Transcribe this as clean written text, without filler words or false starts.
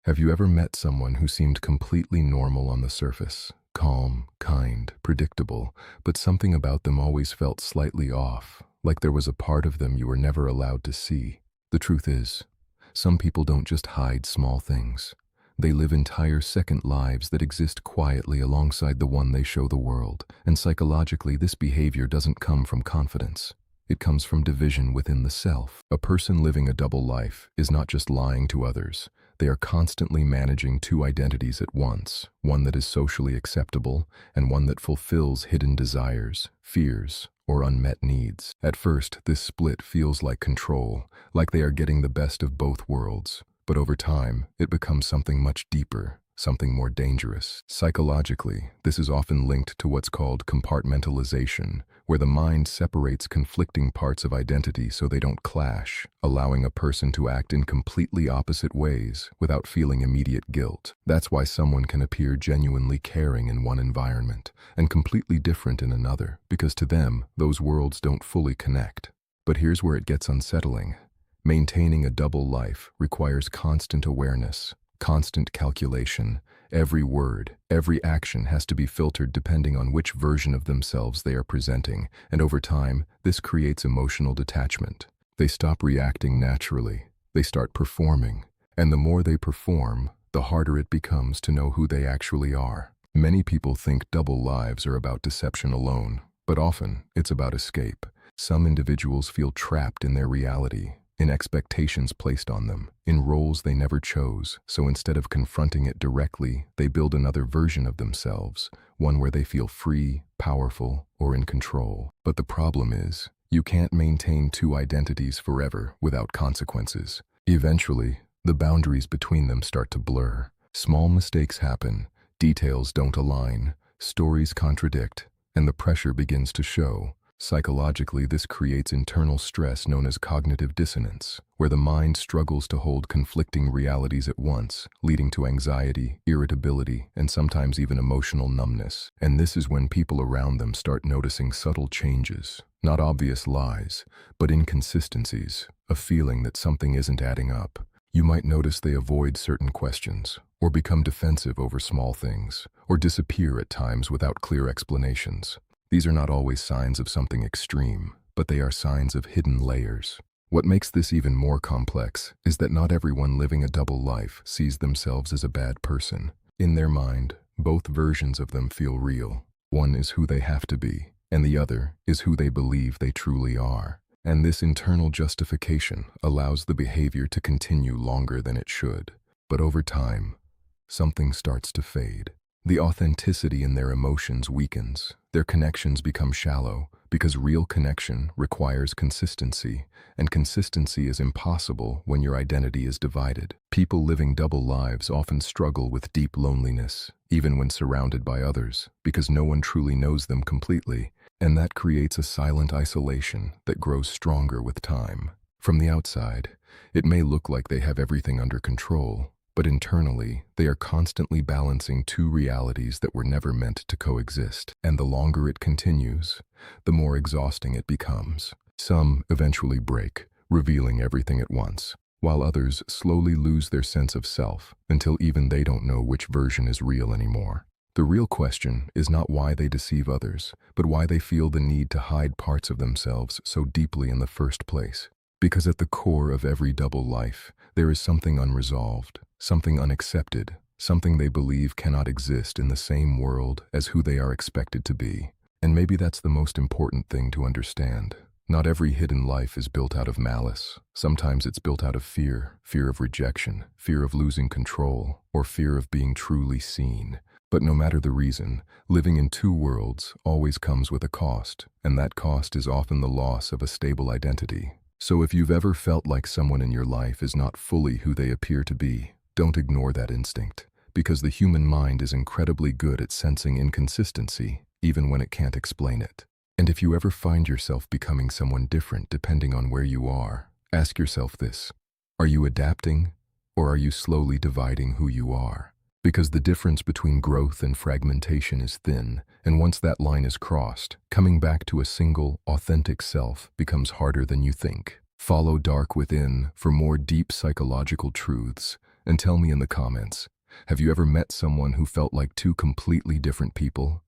Have you ever met someone who seemed completely normal on the surface? Calm, kind, predictable, but something about them always felt slightly off, like there was a part of them you were never allowed to see. The truth is, some people don't just hide small things. They live entire second lives that exist quietly alongside the one they show the world, and psychologically this behavior doesn't come from confidence. It comes from division within the self. A person living a double life is not just lying to others. They are constantly managing two identities at once, one that is socially acceptable and one that fulfills hidden desires, fears, or unmet needs. At first, this split feels like control, like they are getting the best of both worlds. But over time, it becomes something much deeper, something more dangerous. Psychologically, this is often linked to what's called compartmentalization, where the mind separates conflicting parts of identity so they don't clash, allowing a person to act in completely opposite ways without feeling immediate guilt. That's why someone can appear genuinely caring in one environment and completely different in another, because to them, those worlds don't fully connect. But here's where it gets unsettling. Maintaining a double life requires constant awareness, constant calculation. Every word, every action has to be filtered depending on which version of themselves they are presenting, and over time, this creates emotional detachment. They stop reacting naturally. They start performing, and the more they perform, the harder it becomes to know who they actually are. Many people think double lives are about deception alone, but often it's about escape. Some individuals feel trapped in their reality, in expectations placed on them, in roles they never chose, so instead of confronting it directly, they build another version of themselves, one where they feel free, powerful, or in control. But the problem is, you can't maintain two identities forever without consequences. Eventually, the boundaries between them start to blur. Small mistakes happen, details don't align, stories contradict, and the pressure begins to show. Psychologically, this creates internal stress known as cognitive dissonance, where the mind struggles to hold conflicting realities at once, leading to anxiety, irritability, and sometimes even emotional numbness. And this is when people around them start noticing subtle changes, not obvious lies, but inconsistencies, a feeling that something isn't adding up. You might notice they avoid certain questions, or become defensive over small things, or disappear at times without clear explanations. These are not always signs of something extreme, but they are signs of hidden layers. What makes this even more complex is that not everyone living a double life sees themselves as a bad person. In their mind, both versions of them feel real. One is who they have to be, and the other is who they believe they truly are. And this internal justification allows the behavior to continue longer than it should. But over time, something starts to fade. The authenticity in their emotions weakens. Their connections become shallow because real connection requires consistency, and consistency is impossible when your identity is divided. People living double lives often struggle with deep loneliness, even when surrounded by others, because no one truly knows them completely, and that creates a silent isolation that grows stronger with time. From the outside, it may look like they have everything under control, but internally, they are constantly balancing two realities that were never meant to coexist. And the longer it continues, the more exhausting it becomes. Some eventually break, revealing everything at once, while others slowly lose their sense of self until even they don't know which version is real anymore. The real question is not why they deceive others, but why they feel the need to hide parts of themselves so deeply in the first place. Because at the core of every double life, there is something unresolved, something unaccepted, something they believe cannot exist in the same world as who they are expected to be. And maybe that's the most important thing to understand. Not every hidden life is built out of malice. Sometimes it's built out of fear, fear of rejection, fear of losing control, or fear of being truly seen. But no matter the reason, living in two worlds always comes with a cost, and that cost is often the loss of a stable identity. So if you've ever felt like someone in your life is not fully who they appear to be, don't ignore that instinct, because the human mind is incredibly good at sensing inconsistency, even when it can't explain it. And if you ever find yourself becoming someone different depending on where you are, ask yourself this: are you adapting, or are you slowly dividing who you are? Because the difference between growth and fragmentation is thin, and once that line is crossed, coming back to a single, authentic self becomes harder than you think. Follow Dark Within for more deep psychological truths, And tell me in the comments, have you ever met someone who felt like two completely different people?